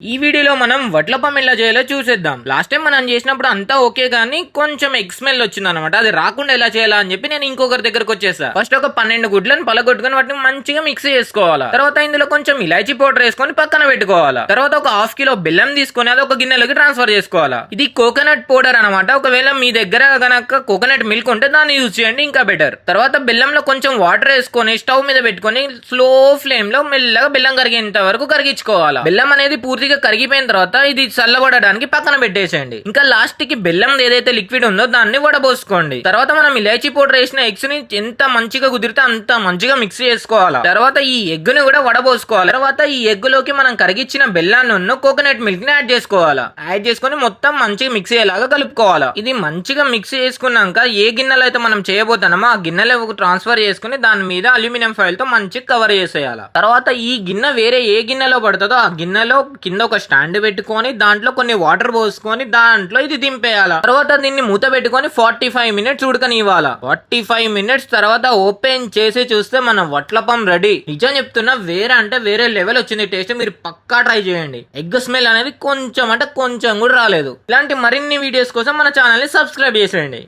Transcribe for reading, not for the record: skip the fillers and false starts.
ఈ వీడియోలో మనం వడ్లపం ఎలా చేయాలో చూసేద్దాం. లాస్ట్ టైం మనం చేసినప్పుడు అంతా ఓకే గానీ కొంచెం ఎగ్ స్మెల్ వచ్చింది అనమాట. అది రాకుండా ఎలా చేయాలా అని చెప్పి నేను ఇంకొకరి దగ్గరకు వచ్చేసా. ఫస్ట్ ఒక 12 గుడ్లను పలగొట్టుకుని వాటిని మంచిగా మిక్స్ చేసుకోవాలా. తర్వాత ఇందులో కొంచెం ఇలాచీ పౌడర్ వేసుకొని పక్కన పెట్టుకోవాలా. తర్వాత ఒక ½ కిలో బెల్లం తీసుకొని అది ఒక గిన్నెలోకి ట్రాన్స్ఫర్ చేసుకోవాలా. ఇది కోకోనట్ పౌడర్ అనమాట. ఒకవేళ మీ దగ్గర గనక కోకోనట్ మిల్క్ ఉంటే దాన్ని యూజ్ చేయండి, ఇంకా బెటర్. తర్వాత బెల్లంలో కొంచెం వాటర్ వేసుకొని స్టవ్ మీద పెట్టుకొని స్లో ఫ్లేమ్ లో మెల్లగా బెల్లం కరిగేంత వరకు కరిగించుకోవాలా. బెల్లం అనేది పూర్తిగా కరిగిపోయిన తర్వాత ఇది చల్లబడడానికి పక్కన పెట్టేసేయండి. ఇంకా లాస్ట్ కి బెల్లం ఏదైతే లిక్విడ్ ఉందో దాన్ని వడబోసుకోండి. తర్వాత మనం ఇలాచీ పౌడర్ వేసిన ఎగ్స్ ని ఎంత మంచిగా కుదిరితే అంత మంచిగా మిక్స్ చేసుకోవాలా. తర్వాత ఈ ఎగ్ ని కూడా వడబోసుకోవాలి. తర్వాత ఈ ఎగ్ లోకి మనం కరిగించిన బెల్లాన్ని కోకోనట్ మిల్క్ ని యాడ్ చేసుకోవాలా. యాడ్ చేసుకుని మొత్తం మంచిగా మిక్స్ అయ్యేలాగా కలుపుకోవాలా. ఇది మంచిగా మిక్స్ చేసుకున్నాక ఏ గిన్నెలో అయితే మనం చేయబోతున్నామో ఆ గిన్నెలో ట్రాన్స్ఫర్ చేసుకుని దాని మీద అల్యూమినియం ఫాయిల్ తో మంచిగా కవర్ చేసేయాలి. తర్వాత ఈ గిన్నె వేరే ఏ గిన్నెలో పడుతుందో ఆ గిన్నెలో కింద ఒక స్టాండ్ పెట్టుకొని దాంట్లో కొన్ని వాటర్ పోసుకొని దాంట్లో ఇది దింపేయాల. తర్వాత దీన్ని మూత పెట్టుకొని 45 మినిట్స్ ఉడకనివ్వాలా. 45 మినిట్స్ తర్వాత ఓపెన్ చేసి చూస్తే మన వట్లపం రెడీ. నిజం చెప్తున్నా, వేరే అంటే వేరే లెవెల్ వచ్చింది టేస్ట్. మీరు పక్కా ట్రై చేయండి. ఎగ్ స్మెల్ అనేది కొంచెం అంటే కొంచెం కూడా రాలేదు. ఇలాంటి మరిన్ని వీడియోస్ కోసం మన ఛానల్ ని సబ్స్క్రైబ్ చేసేయండి.